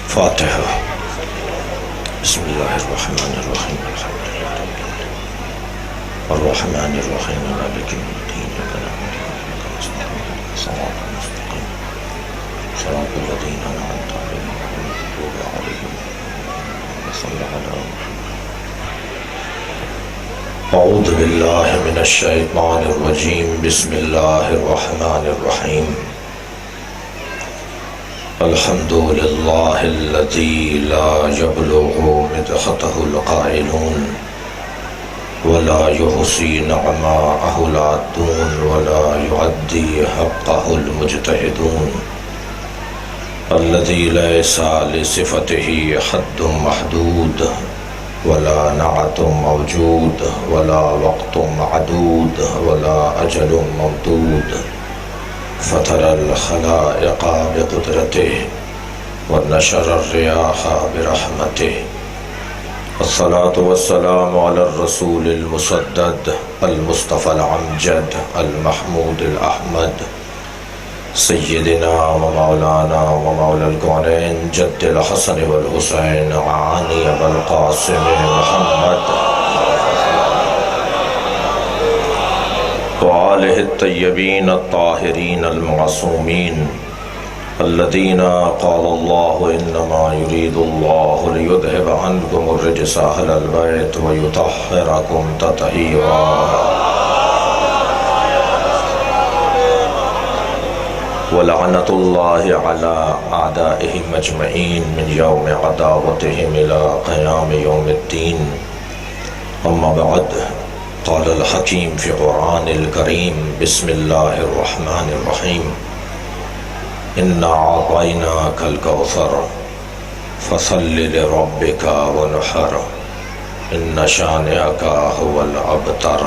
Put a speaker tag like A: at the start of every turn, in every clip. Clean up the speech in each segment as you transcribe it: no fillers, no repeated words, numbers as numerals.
A: فاتحہ۔ بسم اللہ الرحمن الرحیم الرحمن الرحیم مالک یوم الدین صراط المستقیم صراط الذین انعمت علیہم غیر المغضوب علیہم صلی اللہ علیہ وسلم۔ اعوذ باللہ من الشیطان الرجیم بسم اللہ الرحمن الرحیم۔ الحمد للہ الذی لا یبلغ مدحتہ القائلون ولا یحصی نعماءہ العادون ولا یعدی حقہ المجتہدون الذی لیس لصفتہ حد محدود ولا نعت موجود ولا وقت معدود ولا اجل ممدود فطر الخلائق بقدرته ونشر الرياح برحمته والصلاة والسلام على الرسول المسدد المصطفى العمجد المحمود الأحمد سيدنا ومولانا ومولى الكونين جد الحسن والحسين عاني أبا القاسم محمد وآلہ الطیبین الطاہرین المعصومین الذین قال اللہ انما یرید اللہ لیذہب عنکم الرجس اہل البیت ویطہرکم تطہیرا۔ ولعنۃ اللہ علی اعدائہم اجمعین من یوم عداوتہم الی قیام یوم الدین۔ اما بعد، قال الحکیم فی قرآن الکریم بسم اللہ الرحمن الرحیم۔ انا اعطیناک الکوثر فصل لربک ونحر ان شانئک هو الابتر۔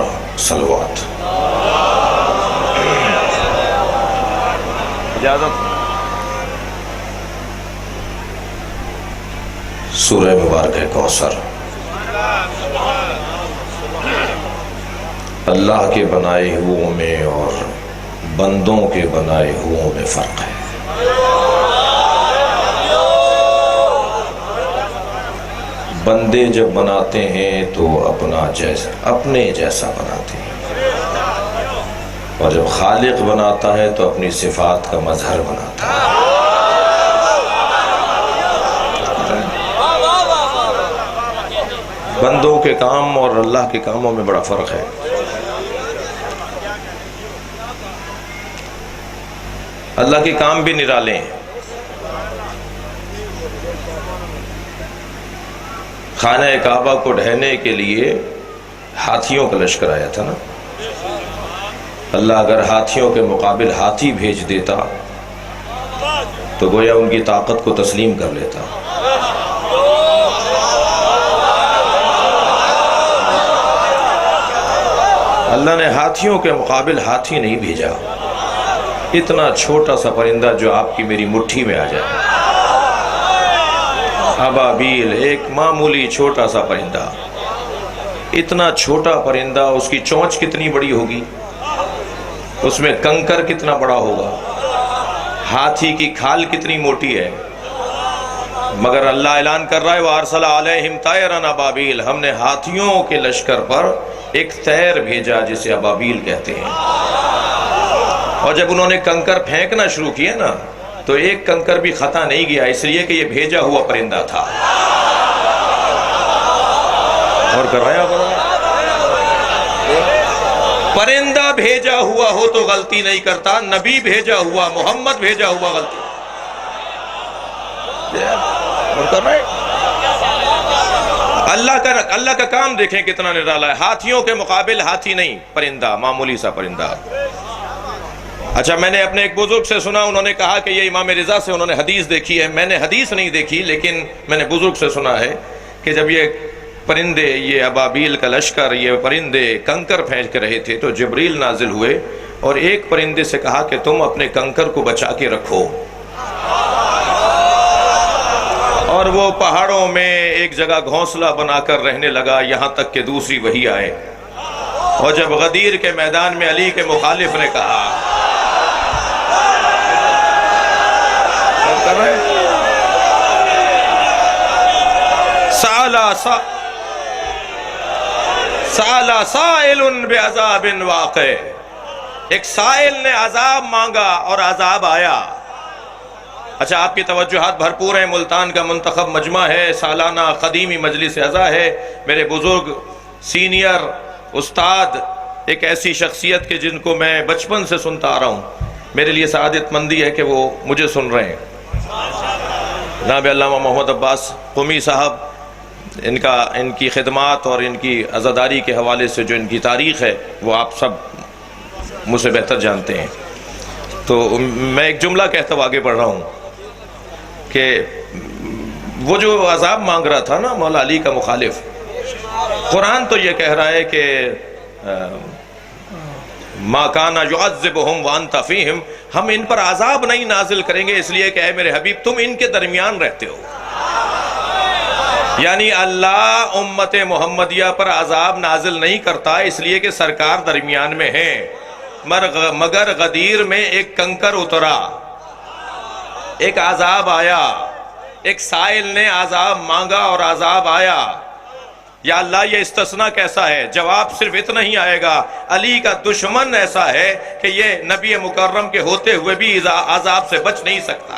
A: صلوات۔ اجازت۔ سورہ مبارکہ کوثر۔ اللہ کے بنائے ہوئوں میں اور بندوں کے بنائے ہوئوں میں فرق ہے۔ بندے جب بناتے ہیں تو اپنے جیسا بناتے ہیں، اور جب خالق بناتا ہے تو اپنی صفات کا مظہر بناتا ہے۔ بندوں کے کام اور اللہ کے کاموں میں بڑا فرق ہے۔ اللہ کے کام بھی نرالے ہیں۔ خانہ کعبہ کو ڈھہنے کے لیے ہاتھیوں کا لشکر آیا تھا نا۔ اللہ اگر ہاتھیوں کے مقابل ہاتھی بھیج دیتا تو گویا ان کی طاقت کو تسلیم کر لیتا۔ اللہ نے ہاتھیوں کے مقابل ہاتھی نہیں بھیجا، اتنا چھوٹا سا پرندہ جو آپ کی میری مٹھی میں آ جائے، ابابیل، ایک معمولی چھوٹا سا پرندہ۔ اتنا چھوٹا پرندہ، اس کی چونچ کتنی بڑی ہوگی، اس میں کنکر کتنا بڑا ہوگا، ہاتھی کی کھال کتنی موٹی ہے، مگر اللہ اعلان کر رہا ہے وَأَرْسَلَ عَلَيْهِمْ طَيْرًا أَبَابِيلَ۔ ہم نے ہاتھیوں کے لشکر پر ایک طیر بھیجا جسے ابابیل کہتے ہیں۔ اور جب انہوں نے کنکر پھینکنا شروع کیا نا تو ایک کنکر بھی خطا نہیں گیا، اس لیے کہ یہ بھیجا ہوا پرندہ تھا۔ اور کرایا پرندہ بھیجا ہوا ہو تو غلطی نہیں کرتا، نبی بھیجا ہوا، محمد بھیجا ہوا غلطی اور کر رہے۔ اللہ کا کام دیکھیں کتنا نرالا ہے۔ ہاتھیوں کے مقابل ہاتھی نہیں، پرندہ، معمولی سا پرندہ۔ اچھا، میں نے اپنے ایک بزرگ سے سنا، انہوں نے کہا کہ یہ امام رضا سے انہوں نے حدیث دیکھی ہے۔ میں نے حدیث نہیں دیکھی لیکن میں نے بزرگ سے سنا ہے کہ جب یہ پرندے، یہ ابابیل کا لشکر، یہ پرندے کنکر پھینک رہے تھے تو جبریل نازل ہوئے اور ایک پرندے سے کہا کہ تم اپنے کنکر کو بچا کے رکھو، اور وہ پہاڑوں میں ایک جگہ گھونسلہ بنا کر رہنے لگا یہاں تک کہ دوسری وحی آئے، اور جب غدیر کے میدان میں علی کے مخالف نے کہا سالا سائل بعذاب واقع، ایک سائل نے عذاب مانگا اور عذاب آیا۔ اچھا، آپ کی توجہات بھرپور ہیں، ملتان کا منتخب مجمع ہے، سالانہ قدیمی مجلس عزا ہے، میرے بزرگ سینئر استاد، ایک ایسی شخصیت کے جن کو میں بچپن سے سنتا آ رہا ہوں، میرے لیے سعادت مندی ہے کہ وہ مجھے سن رہے ہیں۔ جناب علامہ محمد عباس قمی صاحب، ان کی خدمات اور ان کی عزاداری کے حوالے سے جو ان کی تاریخ ہے وہ آپ سب مجھ سے بہتر جانتے ہیں۔ تو میں ایک جملہ کہتا ہوں، آگے بڑھ رہا ہوں، کہ وہ جو عذاب مانگ رہا تھا نا مولا علی کا مخالف، قرآن تو یہ کہہ رہا ہے کہ ما کان یعذبہم وانت فیہم، ہم ان پر عذاب نہیں نازل کریں گے اس لیے کہ اے میرے حبیب تم ان کے درمیان رہتے ہو۔ یعنی اللہ امت محمدیہ پر عذاب نازل نہیں کرتا اس لیے کہ سرکار درمیان میں ہیں، مگر غدیر میں ایک کنکر اترا، ایک عذاب آیا، ایک سائل نے عذاب مانگا اور عذاب آیا۔ یا اللہ یہ استثناء کیسا ہے؟ جواب صرف اتنا ہی آئے گا، علی کا دشمن ایسا ہے کہ یہ نبی مکرم کے ہوتے ہوئے بھی عذاب سے بچ نہیں سکتا۔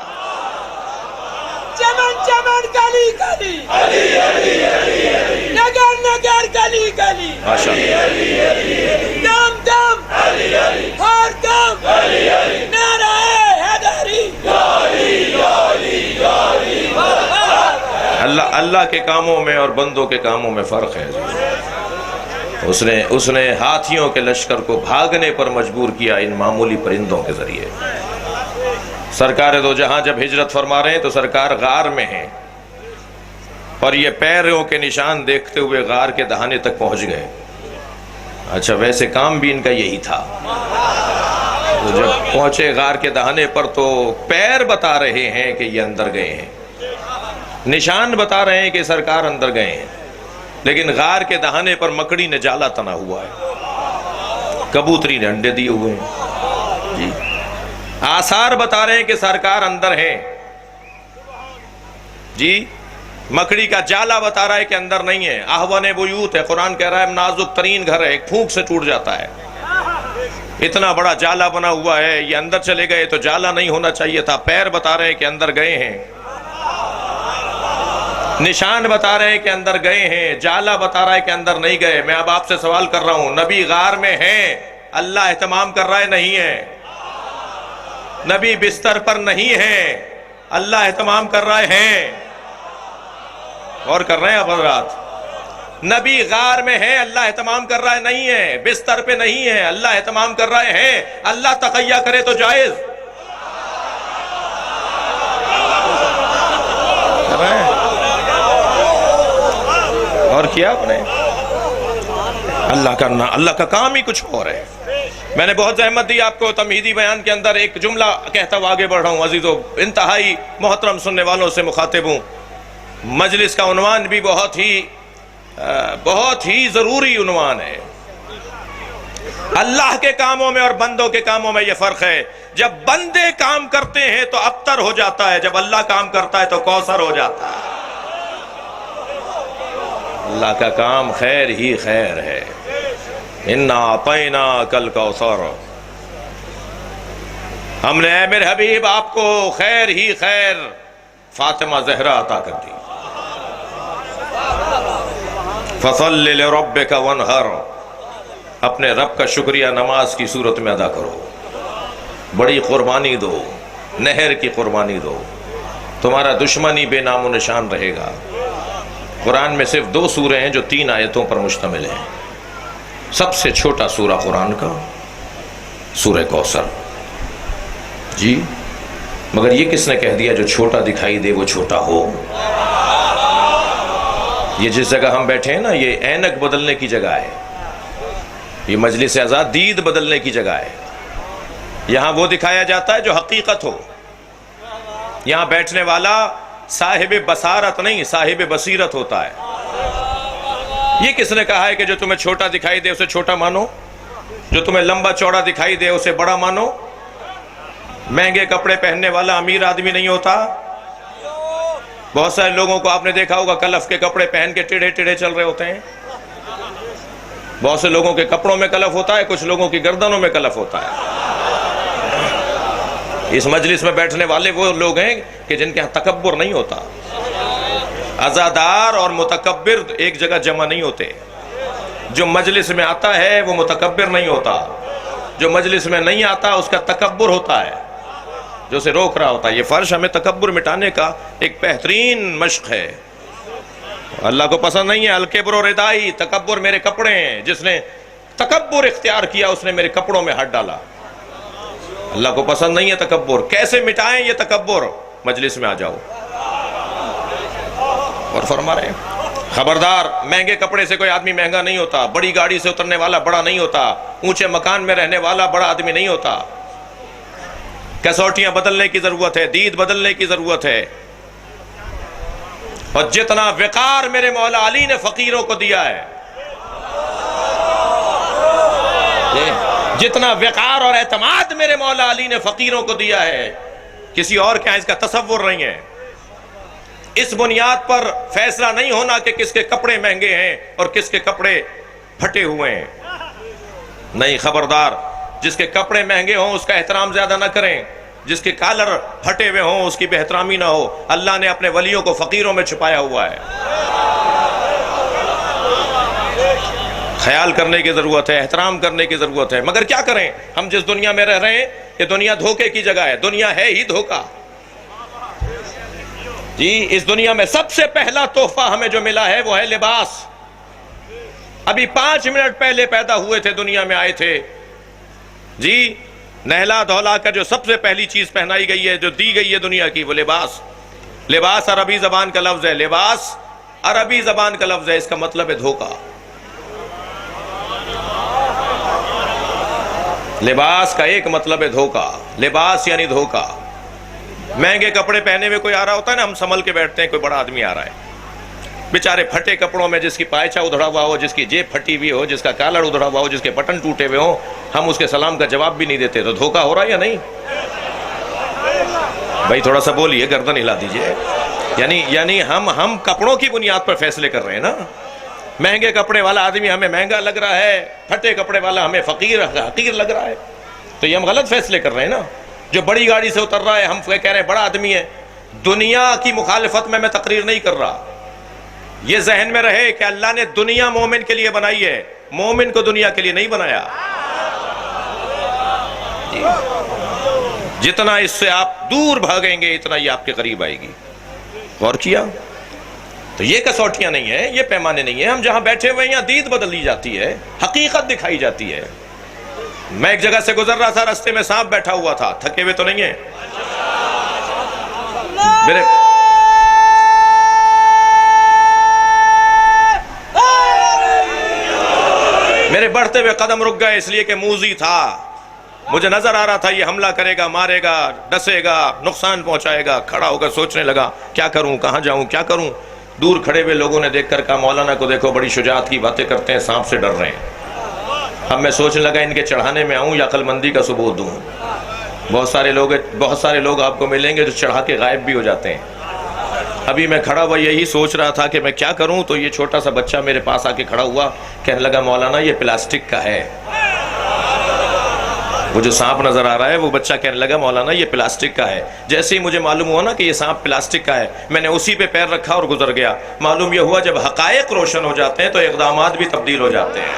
B: چمن چمن گلی گلی، علی علی علی علی، نگر نگر گلی گلی،
A: ماشاءاللہ،
B: دم دم، علی علی، ہر دم، علی علی، نعرہ حیدری، علی علی علی۔
A: اللہ کے کاموں میں اور بندوں کے کاموں میں فرق ہے۔ اس نے ہاتھیوں کے لشکر کو بھاگنے پر مجبور کیا ان معمولی پرندوں کے ذریعے۔ سرکار دو جہاں جب ہجرت فرما رہے ہیں تو سرکار غار میں ہیں، اور یہ پیروں کے نشان دیکھتے ہوئے غار کے دہانے تک پہنچ گئے۔ اچھا، ویسے کام بھی ان کا یہی تھا۔ تو جب پہنچے غار کے دہانے پر تو پیر بتا رہے ہیں کہ یہ اندر گئے ہیں، نشان بتا رہے ہیں کہ سرکار اندر گئے ہیں، لیکن غار کے دہانے پر مکڑی نے جالا تنا ہوا ہے، کبوتری نے انڈے دیے ہوئے ہیں، جی آثار بتا رہے ہیں کہ سرکار اندر ہیں، جی مکڑی کا جالا بتا رہا ہے کہ اندر نہیں ہے۔ احوان بیوت ہے، قرآن کہہ رہا ہے نازک ترین گھر ہے، ایک پھونک سے ٹوٹ جاتا ہے، اتنا بڑا جالا بنا ہوا ہے، یہ اندر چلے گئے تو جالا نہیں ہونا چاہیے تھا۔ پیر بتا رہے ہیں کہ اندر گئے ہیں، نشان بتا رہے ہیں کہ اندر گئے ہیں، جالا بتا رہا ہے کہ اندر نہیں گئے۔ میں اب آپ سے سوال کر رہا ہوں، نبی غار میں ہیں، اللہ اہتمام کر رہا ہے نہیں ہے؟ نبی بستر پر نہیں ہے، اللہ اہتمام کر رہا ہے؟ اور کر رہے ہیں اب حضرات؟ نبی غار میں ہے، اللہ اہتمام کر رہا ہے نہیں ہے؟ بستر پہ نہیں ہے، اللہ اہتمام کر رہے ہیں؟ اللہ تقیہ کرے تو جائز کر رہے ہیں؟ اور کیا آپ نے؟ اللہ کا کام ہی کچھ اور ہے۔ میں نے بہت زحمت دی آپ کو تمہیدی بیان کے اندر، ایک جملہ کہتا ہوا آگے بڑھ رہا ہوں۔ عزیزو، انتہائی محترم سننے والوں سے مخاطب ہوں، مجلس کا عنوان بھی بہت ہی ضروری عنوان ہے۔ اللہ کے کاموں میں اور بندوں کے کاموں میں یہ فرق ہے، جب بندے کام کرتے ہیں تو ابتر ہو جاتا ہے، جب اللہ کام کرتا ہے تو کوثر ہو جاتا ہے۔ اللہ کا کام خیر ہی خیر ہے، اِنَّا أَعْطَيْنَاكَ الْكَوْثَرَ، ہم نے اے میرے حبیب آپ کو خیر ہی خیر فاطمہ زہرا عطا کر دی۔ فَصَلِّ لِرَبِّكَ وَانْحَرْ، اپنے رب کا شکریہ نماز کی صورت میں ادا کرو، بڑی قربانی دو، نہر کی قربانی دو، تمہارا دشمن ہی بے نام و نشان رہے گا۔ قرآن میں صرف 2 سورے ہیں جو 3 آیتوں پر مشتمل ہیں۔ سب سے چھوٹا سورہ قرآن کا سورہ کوثر، جی مگر یہ کس نے کہہ دیا جو چھوٹا دکھائی دے وہ چھوٹا ہو؟ یہ جس جگہ ہم بیٹھے ہیں نا، یہ اینک بدلنے کی جگہ ہے، یہ مجلس عزا دید بدلنے کی جگہ ہے۔ یہاں وہ دکھایا جاتا ہے جو حقیقت ہو، یہاں بیٹھنے والا صاحب بصارت نہیں صاحب بصیرت ہوتا ہے۔ یہ کس نے کہا ہے کہ جو تمہیں چھوٹا دکھائی دے اسے چھوٹا مانو، جو تمہیں لمبا چوڑا دکھائی دے اسے بڑا مانو؟ مہنگے کپڑے پہننے والا امیر آدمی نہیں ہوتا۔ بہت سارے لوگوں کو آپ نے دیکھا ہوگا کلف کے کپڑے پہن کے ٹیڑھے ٹیڑھے چل رہے ہوتے ہیں۔ بہت سے لوگوں کے کپڑوں میں کلف ہوتا ہے، کچھ لوگوں کی گردنوں میں کلف ہوتا ہے۔ اس مجلس میں بیٹھنے والے وہ لوگ ہیں کہ جن کے ہاں تکبر نہیں ہوتا۔ عزادار اور متکبر ایک جگہ جمع نہیں ہوتے۔ جو مجلس میں آتا ہے وہ متکبر نہیں ہوتا، جو مجلس میں نہیں آتا اس کا تکبر ہوتا ہے، جو اسے روک رہا ہوتا ہے۔ یہ فرش ہمیں تکبر مٹانے کا ایک بہترین مشق ہے۔ اللہ کو پسند نہیں ہے الکبر و ردائی، تکبر میرے کپڑے ہیں۔ جس نے تکبر اختیار کیا اس نے میرے کپڑوں میں ہاتھ ڈالا۔ اللہ کو پسند نہیں ہے تکبر۔ کیسے مٹائیں یہ تکبر؟ مجلس میں آ جاؤ۔ اور فرما رہے ہیں خبردار، مہنگے کپڑے سے کوئی آدمی مہنگا نہیں ہوتا، بڑی گاڑی سے اترنے والا بڑا نہیں ہوتا، اونچے مکان میں رہنے والا بڑا آدمی نہیں ہوتا۔ کسوٹیاں بدلنے کی ضرورت ہے، دید بدلنے کی ضرورت ہے۔ اور جتنا وقار میرے مولا علی نے فقیروں کو دیا ہے، جتنا وقار اور اعتماد میرے مولا علی نے فقیروں کو دیا ہے، کسی اور کے اس کا تصور نہیں ہے۔ اس بنیاد پر فیصلہ نہیں ہونا کہ کس کے کپڑے مہنگے ہیں اور کس کے کپڑے پھٹے ہوئے ہیں۔ نہیں، خبردار، جس کے کپڑے مہنگے ہوں اس کا احترام زیادہ نہ کریں، جس کے کالر پھٹے ہوئے ہوں اس کی بے احترامی نہ ہو۔ اللہ نے اپنے ولیوں کو فقیروں میں چھپایا ہوا ہے۔ خیال کرنے کی ضرورت ہے، احترام کرنے کی ضرورت ہے۔ مگر کیا کریں، ہم جس دنیا میں رہ رہے ہیں یہ دنیا دھوکے کی جگہ ہے، دنیا ہے ہی دھوکہ۔ جی، اس دنیا میں سب سے پہلا تحفہ ہمیں جو ملا ہے وہ ہے لباس۔ ابھی 5 منٹ پہلے پیدا ہوئے تھے، دنیا میں آئے تھے، جی نہلا دھولا کر جو سب سے پہلی چیز پہنائی گئی ہے، جو دی گئی ہے دنیا کی، وہ لباس۔ لباس عربی زبان کا لفظ ہے، لباس عربی زبان کا لفظ ہے، اس کا مطلب ہے دھوکہ۔ لباس کا ایک مطلب ہے دھوکہ، لباس یعنی دھوکہ۔ مہنگے کپڑے پہنے ہوئے کوئی آ رہا ہوتا ہے نا، ہم سنبھل کے بیٹھتے ہیں، کوئی بڑا آدمی آ رہا ہے، بیچارے پھٹے کپڑوں میں، جس کی پائچہ ادھڑا ہوا ہو، جس کی جیب پھٹی ہوئی ہو، جس کا کالر ادھڑا ہوا ہو، جس کے بٹن ٹوٹے ہوئے ہوں، ہم اس کے سلام کا جواب بھی نہیں دیتے، تو دھوکہ ہو رہا ہے یا نہیں؟ بھائی تھوڑا سا بولیے، گردن ہلا دیجئے۔ یعنی ہم کپڑوں کی بنیاد پر فیصلے کر رہے ہیں نا۔ مہنگے کپڑے والا آدمی ہمیں مہنگا لگ رہا ہے، پھٹے کپڑے والا ہمیں حقیر لگ رہا ہے، تو یہ ہم غلط فیصلے کر رہے ہیں نا۔ جو بڑی گاڑی سے اتر رہا ہے ہم کہہ رہے ہیں بڑا آدمی ہے۔ دنیا کی مخالفت میں تقریر نہیں کر رہا، یہ ذہن میں رہے کہ اللہ نے دنیا مومن کے لیے بنائی ہے، مومن کو دنیا کے لیے نہیں بنایا۔ جتنا اس سے آپ دور بھاگیں گے اتنا یہ آپ کے قریب آئے گی۔ غور کیا؟ تو یہ کسوٹیاں نہیں ہیں، یہ پیمانے نہیں ہیں۔ ہم جہاں بیٹھے ہوئے ہیں یہاں دید بدلی جاتی ہے، حقیقت دکھائی جاتی ہے۔ میں ایک جگہ سے گزر رہا تھا، رستے میں سانپ بیٹھا ہوا تھا، تھکے ہوئے تو نہیں ہیں؟ میرے بڑھتے ہوئے قدم رک گئے، اس لیے کہ موذی تھا، مجھے نظر آ رہا تھا یہ حملہ کرے گا، مارے گا، ڈسے گا، نقصان پہنچائے گا۔ کھڑا ہو کر سوچنے لگا کیا کروں، کہاں جاؤں، کیا کروں۔ دور کھڑے ہوئے لوگوں نے دیکھ کر کہا مولانا کو دیکھو بڑی شجاعت کی باتیں کرتے ہیں، سانپ سے ڈر رہے ہیں۔ اب میں سوچنے لگا ان کے چڑھانے میں آؤں یا عقل مندی کا ثبوت دوں۔ بہت سارے لوگ آپ کو ملیں گے جو چڑھا کے غائب بھی ہو جاتے ہیں۔ ابھی میں کھڑا ہوا یہی سوچ رہا تھا کہ میں کیا کروں، تو یہ چھوٹا سا بچہ میرے پاس آ کے کھڑا ہوا، کہنے لگا مولانا یہ پلاسٹک کا ہے۔ وہ جو سانپ نظر آ رہا ہے وہ بچہ کہنے لگا مولانا یہ پلاسٹک کا ہے۔ جیسے ہی مجھے معلوم ہوا نا کہ یہ سانپ پلاسٹک کا ہے، میں نے اسی پہ پیر رکھا اور گزر گیا۔ معلوم یہ ہوا جب حقائق روشن ہو جاتے ہیں تو اقدامات بھی تبدیل ہو جاتے ہیں۔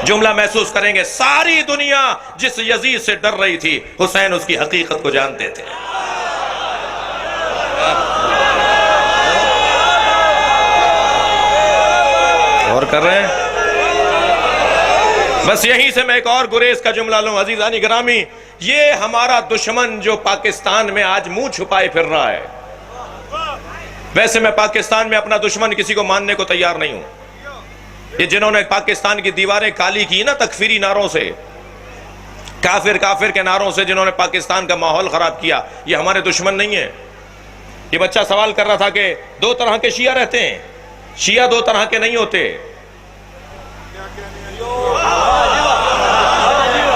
A: جملہ محسوس کریں گے، ساری دنیا جس یزید سے ڈر رہی تھی، حسین اس کی حقیقت کو جانتے تھے۔ اور کر رہے ہیں، بس یہیں سے میں ایک اور گریز کا جملہ لوں۔ عزیزانی گرامی، یہ ہمارا دشمن جو پاکستان میں آج منہ چھپائے پھر رہا ہے، ویسے میں پاکستان میں اپنا دشمن کسی کو ماننے کو تیار نہیں ہوں۔ یہ جنہوں نے پاکستان کی دیواریں کالی کی نا تکفیری نعروں سے، کافر کافر کے نعروں سے، جنہوں نے پاکستان کا ماحول خراب کیا، یہ ہمارے دشمن نہیں ہیں۔ یہ بچہ سوال کر رہا تھا کہ دو طرح کے شیعہ رہتے ہیں، شیعہ دو طرح کے نہیں ہوتے،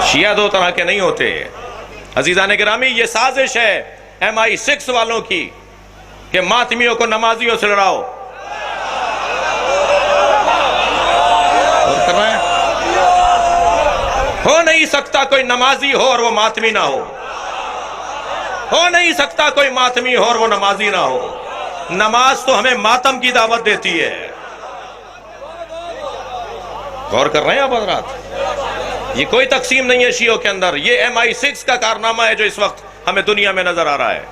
A: شیعہ دو طرح کے نہیں ہوتے۔ عزیزان گرامی، یہ سازش ہے MI6 والوں کی کہ ماتمیوں کو نمازیوں سے لڑاؤ۔ اور کر رہے ہیں، ہو نہیں سکتا کوئی نمازی ہو اور وہ ماتمی نہ ہو نہیں سکتا کوئی ماتمی ہو اور وہ نمازی نہ ہو۔ نماز تو ہمیں ماتم کی دعوت دیتی ہے۔ غور کر رہے ہیں آپ حضرات؟ یہ کوئی تقسیم نہیں ہے شیعوں کے اندر، یہ MI6 کا کارنامہ ہے جو اس وقت ہمیں دنیا میں نظر آ رہا ہے۔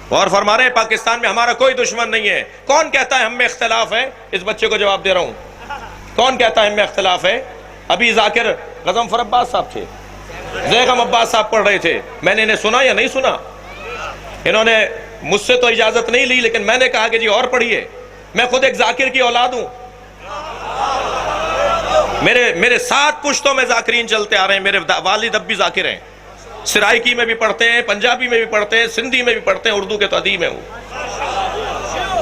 A: اور فرما رہے ہیں پاکستان میں ہمارا کوئی دشمن نہیں ہے۔ کون کہتا ہے ہم میں اختلاف ہے؟ اس بچے کو جواب دے رہا ہوں، کون کہتا ہے ہم میں اختلاف ہے؟ ابھی ذاکر غضنفر عباس صاحب تھے، زیغم عباس صاحب پڑھ رہے تھے، میں نے انہیں سنا یا نہیں سنا؟ انہوں نے مجھ سے تو اجازت نہیں لی، لیکن میں نے کہا کہ جی اور پڑھیے، میں خود ایک ذاکر کی اولاد ہوں، میرے 7 پشتوں میں ذاکرین چلتے آ رہے ہیں، میرے والد اب بھی ذاکر ہیں، سرائکی میں بھی پڑھتے ہیں، پنجابی میں بھی پڑھتے ہیں، سندھی میں بھی پڑھتے ہیں، اردو کے تو ادیب ہیں وہ۔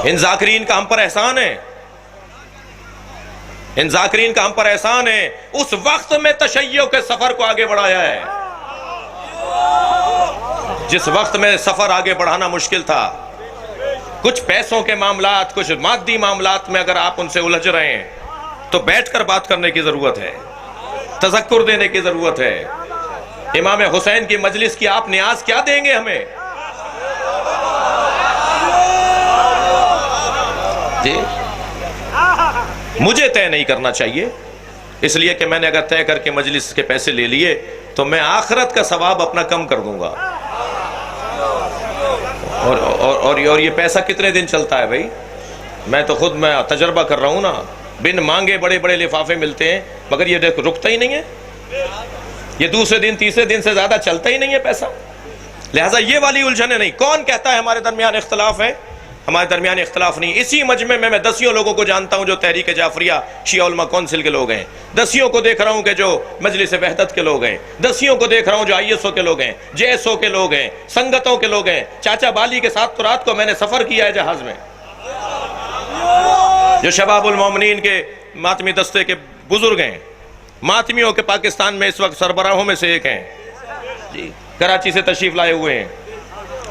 A: ان ذاکرین کا ہم پر احسان ہے، ان ذاکرین کا ہم پر احسان ہے، اس وقت میں تشیع کے سفر کو آگے بڑھایا ہے جس وقت میں سفر آگے بڑھانا مشکل تھا۔ کچھ پیسوں کے معاملات، کچھ مادی معاملات میں اگر آپ ان سے الجھ رہے ہیں تو بیٹھ کر بات کرنے کی ضرورت ہے، تذکر دینے کی ضرورت ہے۔ امام حسین کی مجلس کی آپ نیاز کیا دیں گے ہمیں؟ جی مجھے طے نہیں کرنا چاہیے، اس لیے کہ میں نے اگر طے کر کے مجلس کے پیسے لے لیے تو میں آخرت کا ثواب اپنا کم کر دوں گا۔ اور یہ پیسہ کتنے دن چلتا ہے بھائی؟ میں تو خود میں تجربہ کر رہا ہوں نا، بن مانگے بڑے بڑے لفافے ملتے ہیں، مگر یہ دیکھ رکتا ہی نہیں ہے، یہ دوسرے دن تیسرے دن سے زیادہ چلتا ہی نہیں ہے پیسہ۔ لہٰذا یہ والی الجھنیں نہیں۔ کون کہتا ہے ہمارے درمیان اختلاف ہے؟ ہمارے درمیان اختلاف نہیں۔ اسی مجمع میں 10 لوگوں کو جانتا ہوں جو تحریک جعفریہ شیعہ علماء کونسل کے لوگ ہیں، 10 کو دیکھ رہا ہوں کہ جو مجلس وحدت کے لوگ ہیں، 10 کو دیکھ رہا ہوں جو ISO کے لوگ ہیں، JSO کے لوگ ہیں، سنگتوں کے لوگ ہیں۔ چاچا بالی کے ساتھ تو رات کو میں نے سفر کیا ہے جہاز میں، جو شباب المومنین کے ماتمی دستے کے بزرگ ہیں، ماتمیوں کے پاکستان میں اس وقت سربراہوں میں سے ایک ہیں جی، کراچی سے تشریف لائے ہوئے ہیں۔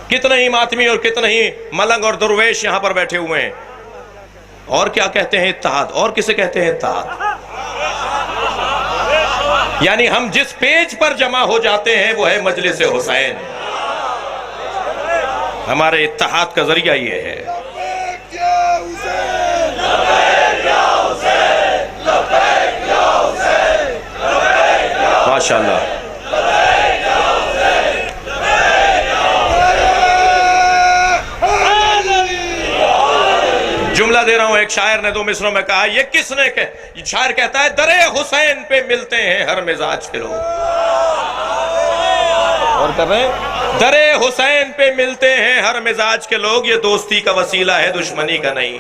A: کتنے ہی ماتمی اور کتنے ہی ملنگ اور درویش یہاں پر بیٹھے ہوئے ہیں۔ اور کیا کہتے ہیں؟ اتحاد۔ اور کسے کہتے ہیں اتحاد؟ یعنی ہم جس پیج پر جمع ہو جاتے ہیں وہ ہے مجلس حسین۔ ہمارے اتحاد کا ذریعہ یہ ہے۔ ماشاءاللہ۔ جملہ دے رہا ہوں، ایک شاعر نے 2 مصروں میں کہا، یہ کس نے شاعر کہتا ہے، درے حسین پہ ملتے ہیں ہر مزاج کے لوگ۔ اور کر رہے ہیں، درے حسین پہ ملتے ہیں ہر مزاج کے لوگ، یہ دوستی کا وسیلہ ہے دشمنی کا نہیں،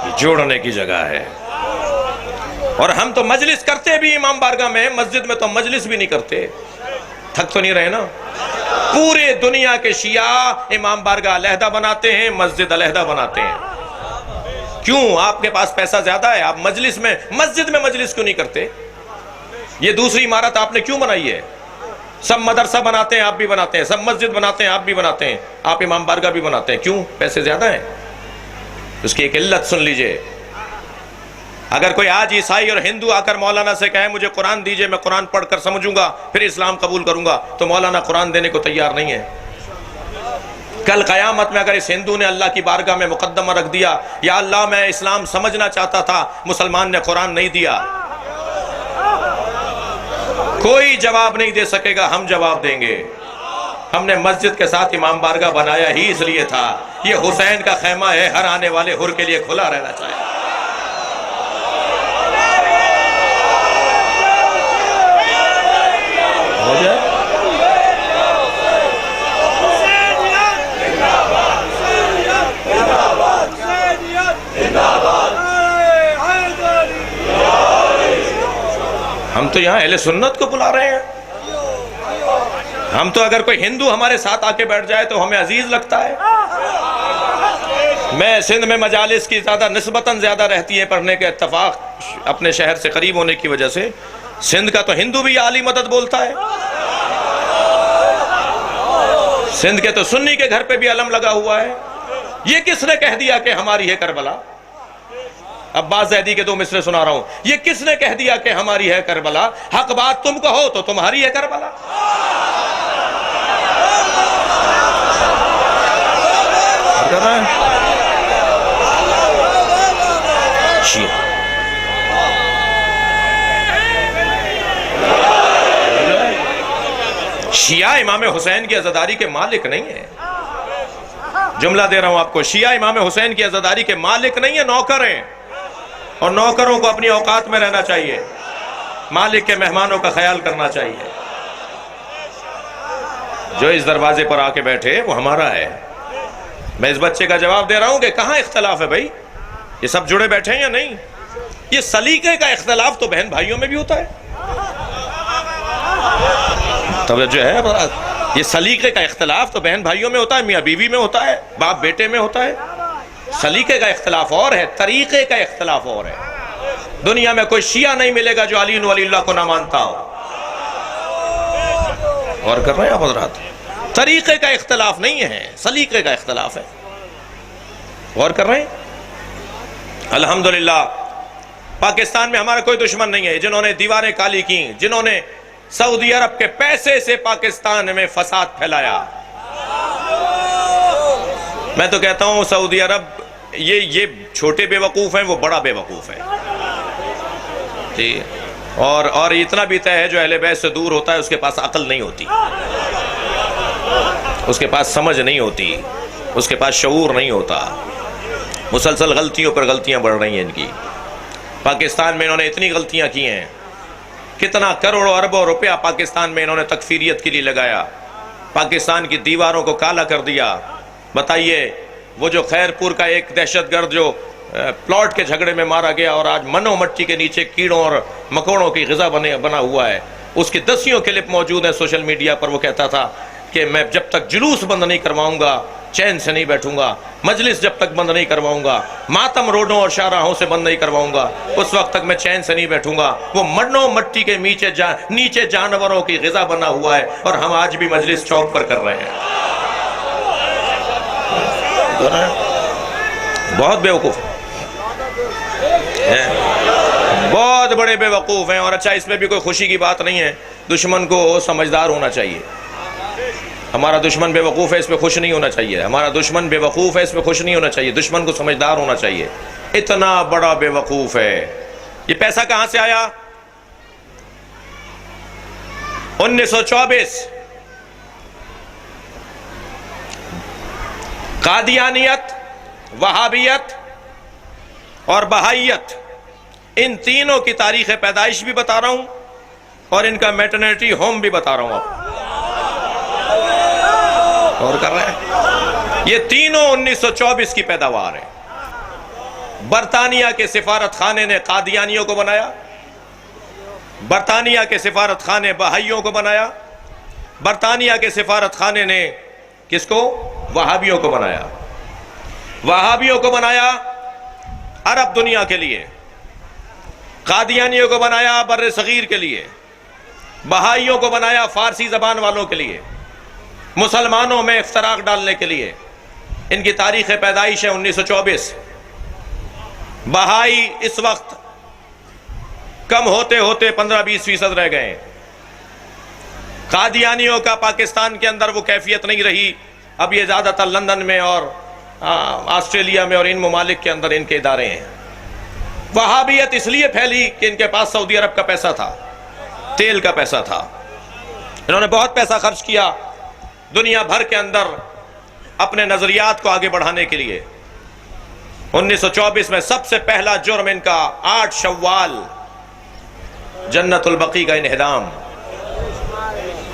A: یہ جوڑنے کی جگہ ہے۔ اور ہم تو مجلس کرتے بھی امام بارگاہ میں، مسجد میں تو مجلس بھی نہیں کرتے۔ تھک تو نہیں رہے نا؟ پورے دنیا کے شیعہ امام بارگاہ علیحدہ بناتے ہیں، مسجد علیحدہ بناتے ہیں۔ کیوں؟ آپ کے پاس پیسہ زیادہ ہے، آپ مسجد میں مجلس کیوں نہیں کرتے؟ یہ دوسری عمارت آپ نے کیوں بنائی ہے؟ سب مدرسہ بناتے ہیں، آپ بھی بناتے ہیں، سب مسجد بناتے ہیں، آپ بھی بناتے ہیں، آپ امام بارگاہ بھی بناتے ہیں، کیوں؟ پیسے زیادہ ہیں۔ اس کی ایک علت سن لیجئے۔ اگر کوئی آج عیسائی اور ہندو آ کر مولانا سے کہے مجھے قرآن دیجئے، میں قرآن پڑھ کر سمجھوں گا پھر اسلام قبول کروں گا، تو مولانا قرآن دینے کو تیار نہیں ہے۔ کل قیامت میں اگر اس ہندو نے اللہ کی بارگاہ میں مقدمہ رکھ دیا، یا اللہ میں اسلام سمجھنا چاہتا تھا، مسلمان نے قرآن نہیں دیا، کوئی جواب نہیں دے سکے گا، ہم جواب دیں گے۔ ہم نے مسجد کے ساتھ امام بارگاہ بنایا ہی اس لیے تھا، یہ حسین کا خیمہ ہے، ہر آنے والے حر کے لیے کھلا رہنا چاہیے۔ ہو جائے؟ ہم تو یہاں اہل سنت کو بلا رہے ہیں، ہم تو اگر کوئی ہندو ہمارے ساتھ آ کے بیٹھ جائے تو ہمیں عزیز لگتا ہے. میں سندھ میں مجالس کی نسبتاً زیادہ رہتی ہے پڑھنے کے اتفاق اپنے شہر سے قریب ہونے کی وجہ سے. سندھ کا تو ہندو بھی عالی مدد بولتا ہے. سندھ کے تو سنی کے گھر پہ بھی علم لگا ہوا ہے. یہ کس نے کہہ دیا کہ ہماری ہے کربلا؟ عباس زیدی کے 2 مصرے سنا رہا ہوں. یہ کس نے کہہ دیا کہ ہماری ہے کربلا؟ حق بات تم کہو تو تمہاری ہے کربلا. شیعہ امام حسین کی عزاداری کے مالک نہیں ہے. جملہ دے رہا ہوں آپ کو، شیعہ امام حسین کی عزاداری کے مالک نہیں ہے، نوکر ہیں. اور نوکروں کو اپنی اوقات میں رہنا چاہیے، مالک کے مہمانوں کا خیال کرنا چاہیے. جو اس دروازے پر آ کے بیٹھے وہ ہمارا ہے. میں اس بچے کا جواب دے رہا ہوں کہ کہاں اختلاف ہے بھائی؟ یہ سب جڑے بیٹھے ہیں یا نہیں؟ یہ سلیقے کا اختلاف تو بہن بھائیوں میں بھی ہوتا ہے. توجہ ہے؟ یہ سلیقے کا اختلاف تو بہن بھائیوں میں ہوتا ہے، میاں بیوی میں ہوتا ہے، باپ بیٹے میں ہوتا ہے. سلیقے کا اختلاف اور ہے، طریقے کا اختلاف اور ہے. دنیا میں کوئی شیعہ نہیں ملے گا جو علی ولی اللہ کو نہ مانتا ہو. اور کر رہے ہیں آپ حضرات؟ طریقے کا اختلاف نہیں ہے، سلیقے کا اختلاف ہے. غور کر رہے ہیں؟ الحمدللہ پاکستان میں ہمارا کوئی دشمن نہیں ہے. جنہوں نے دیواریں کالی کی، جنہوں نے سعودی عرب کے پیسے سے پاکستان میں فساد پھیلایا. میں تو کہتا ہوں سعودی عرب یہ چھوٹے بے وقوف ہیں، وہ بڑا بے وقوف ہے. جی، اور اتنا بھی طے ہے جو اہل بیت سے دور ہوتا ہے اس کے پاس عقل نہیں ہوتی، اس کے پاس سمجھ نہیں ہوتی، اس کے پاس شعور نہیں ہوتا. مسلسل غلطیوں پر غلطیاں بڑھ رہی ہیں ان کی. پاکستان میں انہوں نے اتنی غلطیاں کی ہیں، کتنا کروڑوں اربوں روپیہ پاکستان میں انہوں نے تکفیریت کے لیے لگایا، پاکستان کی دیواروں کو کالا کر دیا. بتائیے وہ جو خیر پور کا ایک دہشت گرد جو پلاٹ کے جھگڑے میں مارا گیا اور آج منو مٹی کے نیچے کیڑوں اور مکوڑوں کی غذا بنا ہوا ہے، اس کی دسیوں کلپ موجود ہیں سوشل میڈیا پر. وہ کہتا تھا کہ میں جب تک جلوس بند نہیں کرواؤں گا چین سے نہیں بیٹھوں گا، مجلس جب تک بند نہیں کرواؤں گا، ماتم روڈوں اور شاہراہوں سے بند نہیں کرواؤں گا، اس وقت تک میں چین سے نہیں بیٹھوں گا. وہ منو مٹی کے نیچے جانوروں کی غذا بنا ہوا ہے اور ہم آج بھی مجلس چوک پر کر رہے ہیں. بہت بیوقوف ہیں، بہت بڑے بے وقوف ہیں. اور اچھا اس میں بھی کوئی خوشی کی بات نہیں ہے. دشمن کو سمجھدار ہونا چاہیے. ہمارا دشمن بے وقوف ہے، اس پہ خوش نہیں ہونا چاہیے. ہمارا دشمن بے وقوف ہے، اس پہ خوش نہیں ہونا چاہیے. دشمن کو سمجھدار ہونا چاہیے. اتنا بڑا بے وقوف ہے. یہ پیسہ کہاں سے آیا؟ 1924 قادیانیت، وہابیت اور بہائیت، ان تینوں کی تاریخ پیدائش بھی بتا رہا ہوں اور ان کا میٹرنیٹی ہوم بھی بتا رہا ہوں. آپ اور کر رہے ہیں؟ یہ تینوں 1924 کی پیداوار ہے. برطانیہ کے سفارت خانے نے قادیانیوں کو بنایا، برطانیہ کے سفارت خانے بہائیوں کو بنایا، برطانیہ کے سفارت خانے نے کس کو؟ وہابیوں کو بنایا. وہابیوں کو بنایا عرب دنیا کے لیے، قادیانیوں کو بنایا بر صغیر کے لیے، بہائیوں کو بنایا فارسی زبان والوں کے لیے، مسلمانوں میں افتراق ڈالنے کے لیے. ان کی تاریخ پیدائش ہے 1924. بہائی اس وقت کم ہوتے ہوتے 15-20% رہ گئے. قادیانیوں کا پاکستان کے اندر وہ کیفیت نہیں رہی. اب یہ زیادہ تر لندن میں اور آسٹریلیا میں اور ان ممالک کے اندر ان کے ادارے ہیں. وہابیت اس لیے پھیلی کہ ان کے پاس سعودی عرب کا پیسہ تھا، تیل کا پیسہ تھا. انہوں نے بہت پیسہ خرچ کیا دنیا بھر کے اندر اپنے نظریات کو آگے بڑھانے کے لیے. 1924 میں سب سے پہلا جرم ان کا 8 شوال جنت البقیع کا انہدام.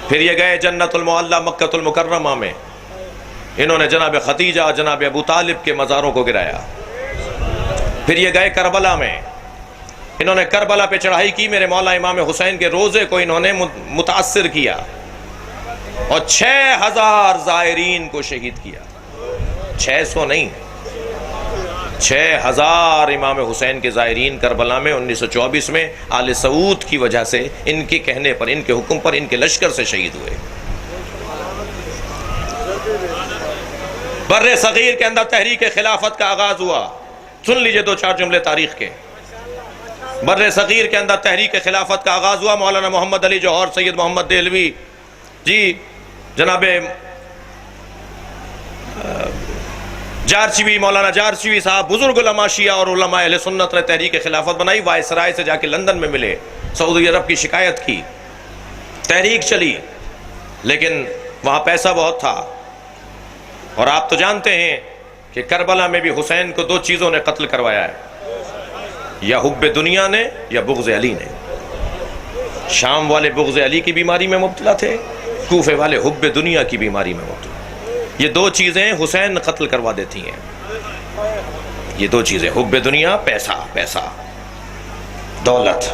A: پھر یہ گئے جنت المعلی مکہ المکرمہ میں، انہوں نے جناب خدیجہ جناب ابو طالب کے مزاروں کو گرایا. پھر یہ گئے کربلا میں، انہوں نے کربلا پہ چڑھائی کی. میرے مولا امام حسین کے روزے کو انہوں نے متاثر کیا. اور 6000 زائرین کو شہید کیا. 600 نہیں، 6000 امام حسین کے زائرین کربلا میں 1924 میں آل سعود کی وجہ سے، ان کے کہنے پر، ان کے حکم پر، ان کے لشکر سے شہید ہوئے. بر صغیر کے اندر تحریک خلافت کا آغاز ہوا. سن لیجئے دو چار جملے تاریخ کے. بر صغیر کے اندر تحریک خلافت کا آغاز ہوا. مولانا محمد علی جوہر، سید محمد دہلوی جی، جناب جارچوی، مولانا جارچوی صاحب، بزرگ علماء شیعہ اور علماء اہل سنت نے تحریک خلافت بنائی. وائسرائے سے جا کے لندن میں ملے، سعودی عرب کی شکایت کی، تحریک چلی، لیکن وہاں پیسہ بہت تھا. اور آپ تو جانتے ہیں کہ کربلا میں بھی حسین کو 2 چیزوں نے قتل کروایا ہے، یا حب دنیا نے یا بغض علی نے. شام والے بغض علی کی بیماری میں مبتلا تھے، کوفے والے حب دنیا کی بیماری میں مبتلا. یہ 2 چیزیں حسین قتل کروا دیتی ہیں. یہ 2 چیزیں، حب دنیا، پیسہ، دولت.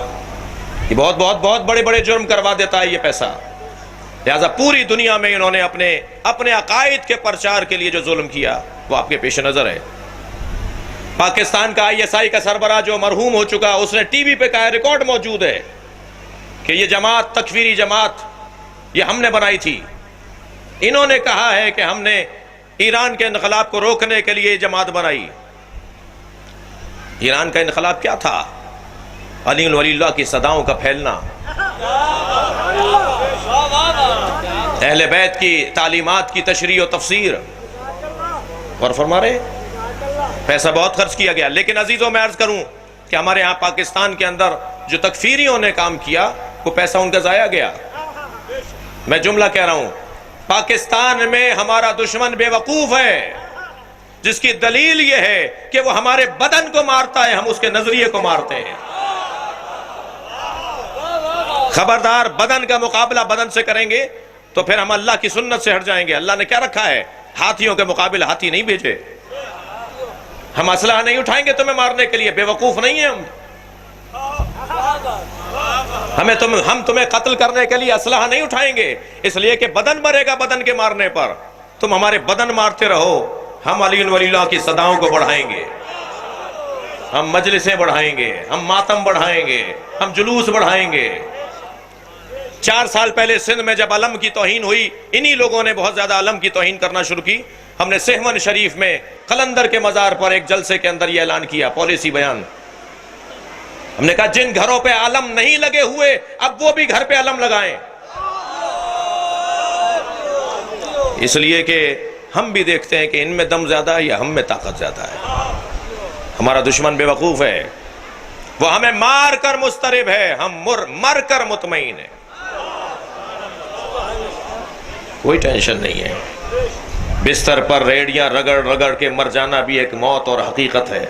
A: یہ بہت بہت بہت بڑے بڑے جرم کروا دیتا ہے یہ پیسہ. لہذا پوری دنیا میں انہوں نے اپنے عقائد کے پرچار کے لیے جو ظلم کیا وہ آپ کے پیش نظر ہے. پاکستان کا ISI کا سربراہ جو مرحوم ہو چکا، اس نے ٹی وی پہ کہا، ریکارڈ موجود ہے، کہ یہ جماعت، تکفیری جماعت، یہ ہم نے بنائی تھی. انہوں نے کہا ہے کہ ہم نے ایران کے انقلاب کو روکنے کے لیے جماعت بنائی. ایران کا انقلاب کیا تھا؟ علی ولی اللہ کی صداؤں کا پھیلنا، اہل بیت کی تعلیمات کی تشریح و تفسیر. اور فرما رہے پیسہ بہت خرچ کیا گیا. لیکن عزیزوں میں عرض کروں کہ ہمارے ہاں پاکستان کے اندر جو تکفیریوں نے کام کیا، وہ پیسہ ان کا ضائع گیا. میں جملہ کہہ رہا ہوں، پاکستان میں ہمارا دشمن بے وقوف ہے، جس کی دلیل یہ ہے کہ وہ ہمارے بدن کو مارتا ہے، ہم اس کے نظریے کو مارتے ہیں. خبردار، بدن کا مقابلہ بدن سے کریں گے تو پھر ہم اللہ کی سنت سے ہٹ جائیں گے. اللہ نے کیا رکھا ہے؟ ہاتھیوں کے مقابل ہاتھی نہیں بھیجے. ہم اسلحہ نہیں اٹھائیں گے تمہیں مارنے کے لیے، بے وقوف نہیں ہیں ہم تمہیں قتل کرنے کے لیے اسلحہ نہیں اٹھائیں گے، اس لیے کہ بدن مرے گا بدن کے مارنے پر. تم ہمارے بدن مارتے رہو، ہم علی ولی اللہ کی صداؤں کو بڑھائیں گے، ہم مجلسیں بڑھائیں گے، ہم ماتم بڑھائیں گے، ہم جلوس بڑھائیں گے. 4 سال پہلے سندھ میں جب علم کی توہین ہوئی، انہی لوگوں نے بہت زیادہ علم کی توہین کرنا شروع کی. ہم نے سہون شریف میں قلندر کے مزار پر ایک جلسے کے اندر یہ اعلان کیا، پالیسی بیان. ہم نے کہا جن گھروں پہ علم نہیں لگے ہوئے، اب وہ بھی گھر پہ علم لگائیں. اس لیے کہ ہم بھی دیکھتے ہیں کہ ان میں دم زیادہ ہے یا ہم میں طاقت زیادہ ہے. ہمارا دشمن بے وقوف ہے، وہ ہمیں مار کر مضطرب ہے، ہم مر کر مطمئن ہیں. کوئی ٹینشن نہیں ہے. بستر پر ریڑیاں رگڑ رگڑ کے مر جانا بھی ایک موت اور حقیقت ہے،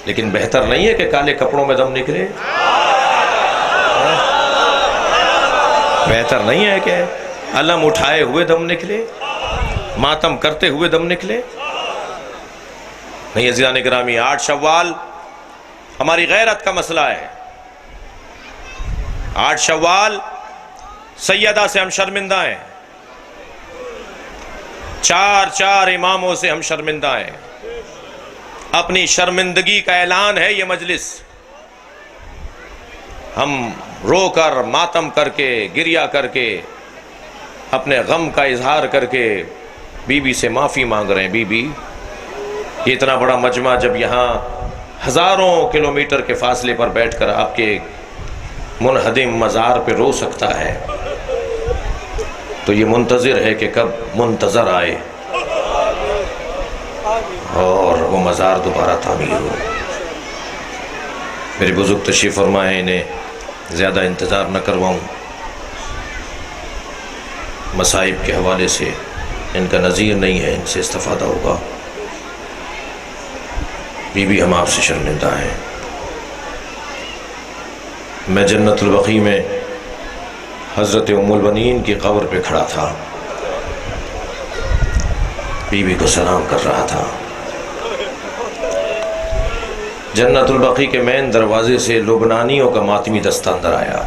A: لیکن بہتر نہیں ہے کہ کالے کپڑوں میں دم نکلے. بہتر نہیں ہے کہ علم اٹھائے ہوئے دم نکلے، ماتم کرتے ہوئے دم نکلے. نہیں عزیزان گرامی، 8 شوال ہماری غیرت کا مسئلہ ہے. 8 شوال سیدہ سے ہم شرمندہ ہیں، 4 اماموں سے ہم شرمندہ ہیں. اپنی شرمندگی کا اعلان ہے یہ مجلس. ہم رو کر، ماتم کر کے، گریہ کر کے، اپنے غم کا اظہار کر کے بی بی سے معافی مانگ رہے ہیں. بی بی، یہ اتنا بڑا مجمع جب یہاں ہزاروں کلومیٹر کے فاصلے پر بیٹھ کر آپ کے منہدم مزار پہ رو سکتا ہے، تو یہ منتظر ہے کہ کب منتظر آئے اور وہ مزار دوبارہ تعمیر ہو. میرے بزرگ تشریف فرمائے، انہیں زیادہ انتظار نہ کرواؤں. مصائب کے حوالے سے ان کا نظیر نہیں ہے، ان سے استفادہ ہوگا. بی بی، ہم آپ سے شرمندہ ہیں. میں جنت البقیع میں حضرت ام البنین کی قبر پہ کھڑا تھا، بی بی کو سلام کر رہا تھا. جنت البقیع کے مین دروازے سے لبنانیوں کا ماتمی دستہ اندر آیا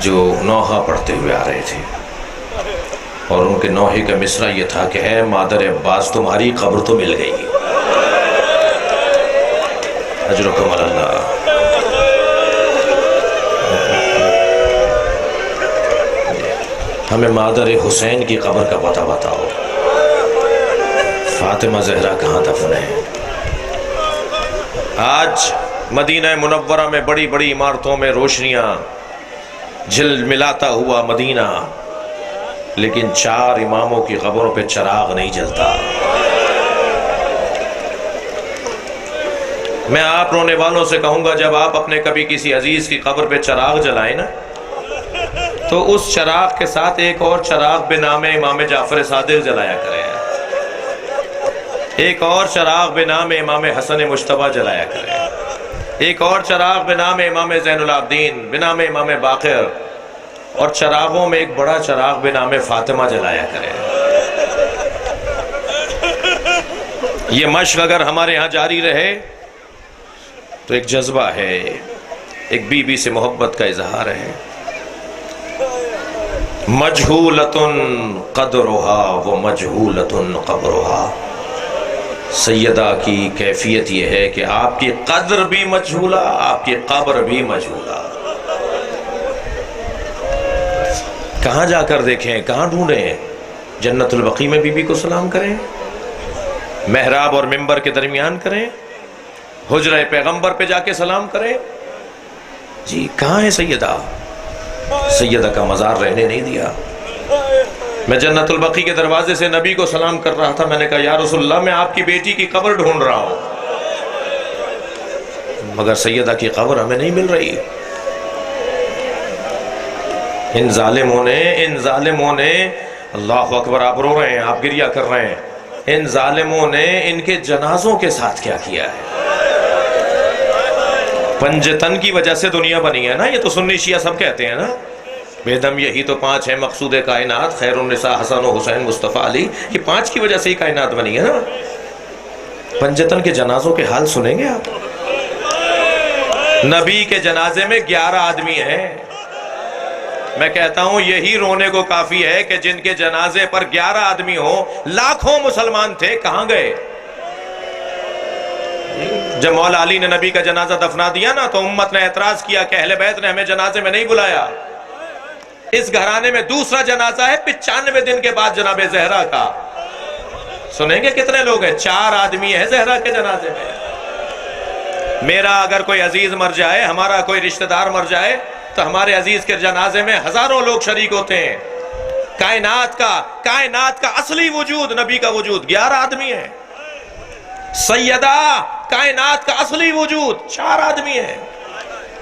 A: جو نوحہ پڑھتے ہوئے آ رہے تھے. اور ان کے نوحے کا مصرع یہ تھا کہ اے مادر عباس تمہاری قبر تو مل گئی، اجرکم اللہ۔ ہمیں مادر حسین کی قبر کا پتہ بتاؤ، فاطمہ زہرا کہاں دفن ہے؟ آج مدینہ منورہ میں بڑی بڑی عمارتوں میں روشنیاں جھلملاتا ہوا مدینہ، لیکن 4 اماموں کی قبروں پہ چراغ نہیں جلتا۔ میں آپ رونے والوں سے کہوں گا، جب آپ اپنے کبھی کسی عزیز کی قبر پہ چراغ جلائیں نا، تو اس چراغ کے ساتھ ایک اور چراغ بنام امام جعفر صادق جلایا کریں، ایک اور چراغ بنام امام حسن مجتبیٰ جلایا کریں، ایک اور چراغ بنام امام زین العابدین، بنام امام باقر، اور چراغوں میں ایک بڑا چراغ بنام فاطمہ جلایا کریں۔ یہ مشق اگر ہمارے ہاں جاری رہے تو ایک جذبہ ہے، ایک بی بی سے محبت کا اظہار ہے۔ مجہولۃ قدرها و مجہولۃ قبرها، سیدہ کی کیفیت یہ ہے کہ آپ کی قدر بھی مجہولہ، آپ کی قبر بھی مجہولہ۔ کہاں جا کر دیکھیں، کہاں ڈھونڈیں؟ جنت البقیع میں بی بی کو سلام کریں، محراب اور منبر کے درمیان کریں، حجرہ پیغمبر پہ جا کے سلام کریں؟ جی کہاں ہے سیدہ؟ سیدہ کا مزار رہنے نہیں دیا۔ میں جنت البقیع کے دروازے سے نبی کو سلام کر رہا تھا، میں نے کہا یا رسول اللہ میں آپ کی بیٹی کی قبر ڈھونڈ رہا ہوں، مگر سیدہ کی قبر ہمیں نہیں مل رہی۔ ان ظالموں نے اللہ اکبر، آپ رو رہے ہیں، آپ گریہ کر رہے ہیں، ان ظالموں نے ان کے جنازوں کے ساتھ کیا کیا ہے؟ پنجتن کی وجہ سے دنیا بنی ہے نا، یہ تو سنی شیعہ سب کہتے ہیں نا، بے دم یہی تو 5 ہیں مقصود کائنات، خیر النساء حسن و حسین مصطفیٰ علی، یہ 5 کی وجہ سے ہی کائنات بنی ہے نا۔ پنجتن کے جنازوں کے حال سنیں گے آپ؟ نبی کے جنازے میں 11 آدمی ہیں۔ میں کہتا ہوں یہی رونے کو کافی ہے کہ جن کے جنازے پر 11 آدمی ہوں، لاکھوں مسلمان تھے، کہاں گئے؟ جب مولا علی نے نبی کا جنازہ دفنا دیا نا تو امت نے اعتراض کیا کہ اہل بیت نے ہمیں جنازے میں نہیں بلایا۔ اس گھرانے میں دوسرا جنازہ ہے 95 دن کے بعد جناب زہرا کا، سنیں گے کتنے لوگ ہیں؟ 4 آدمی ہیں زہرا کے جنازے میں۔ میرا اگر کوئی عزیز مر جائے، ہمارا کوئی رشتہ دار مر جائے، تو ہمارے عزیز کے جنازے میں ہزاروں لوگ شریک ہوتے ہیں۔ کائنات کا اصلی وجود، نبی کا وجود 11 آدمی ہیں۔ سیدہ کائنات کا اصلی وجود 4 آدمی ہیں۔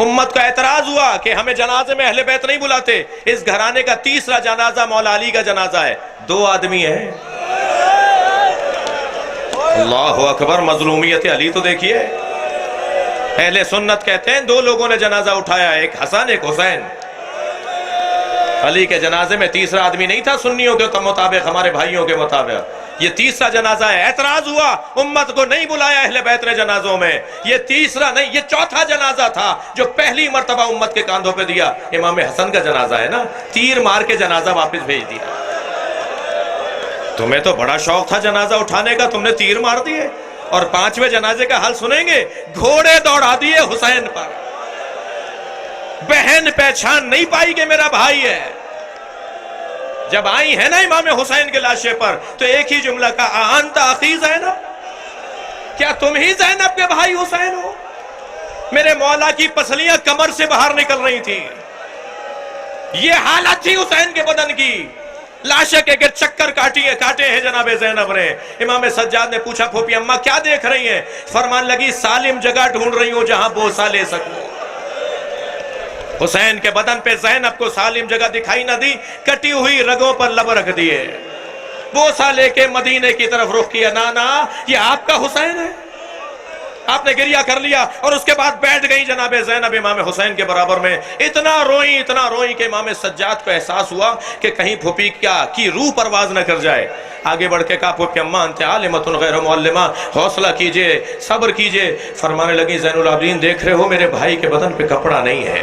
A: امت کا اعتراض ہوا کہ ہمیں جنازے میں اہل بیت نہیں بلاتے۔ اس گھرانے کا تیسرا جنازہ مولا علی کا جنازہ ہے، 2 آدمی ہیں۔ اللہ اکبر، مظلومیت علی تو دیکھیے۔ اہل سنت کہتے ہیں 2 لوگوں نے جنازہ اٹھایا، ایک حسن ایک حسین۔ علی کے جنازے میں تیسرا آدمی نہیں تھا سنیوں کے مطابق، ہمارے بھائیوں کے مطابق۔ یہ تیسرا جنازہ ہے، اعتراض ہوا، امت کو نہیں بلایا اہل بیت نے جنازوں میں۔ یہ تیسرا نہیں، یہ چوتھا جنازہ تھا جو پہلی مرتبہ امت کے کاندھوں پہ دیا۔ امام حسن کا جنازہ ہے نا، تیر مار کے جنازہ واپس بھیج دیا۔ تمہیں تو بڑا شوق تھا جنازہ اٹھانے کا، تم نے تیر مار دیے۔ اور 5ویں جنازے کا حال سنیں گے، گھوڑے دوڑا دیے حسین پر، بہن پہچان نہیں پائی کہ میرا بھائی ہے۔ جب آئی ہے نا امام حسین کے لاشے پر تو ایک ہی جملہ کا، انت اخی زینب، کیا تم ہی زینب کے بھائی حسین ہو؟ میرے مولا کی پسلیاں کمر سے باہر نکل رہی تھی۔ یہ حالت تھی حسین کے بدن کی، لاشے کے گر چکر کاٹے ہیں جناب زینب نے۔ امام سجاد نے پوچھا پھوپھی اماں کیا دیکھ رہی ہیں؟ فرمان لگی سالم جگہ ڈھونڈ رہی ہوں جہاں بوسہ لے سکوں۔ حسین کے بدن پہ زینب کو سالم جگہ دکھائی نہ دی، کٹی ہوئی رگوں پر لب رکھ دیے، بوسہ لے کے مدینے کی طرف رخ کیا۔ نانا یہ آپ کا حسین ہے؟ آپ نے گریہ کر لیا اور اس کے بعد بیٹھ گئی جناب زینب امام حسین کے برابر میں۔ اتنا روئی کہ امام سجاد کو احساس ہوا کہ کہیں پھوپھی کی روح پرواز نہ کر جائے۔ آگے بڑھ کے کہا پھوپھی اماں انت عالمۃ غیر معلمہ، حوصلہ کیجئے، صبر کیجئے۔ فرمانے لگی زین العابدین دیکھ رہے ہو میرے بھائی کے بدن پہ کپڑا نہیں ہے،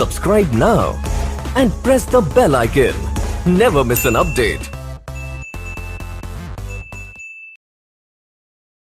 C: Subscribe now and press the bell icon. Never miss an update.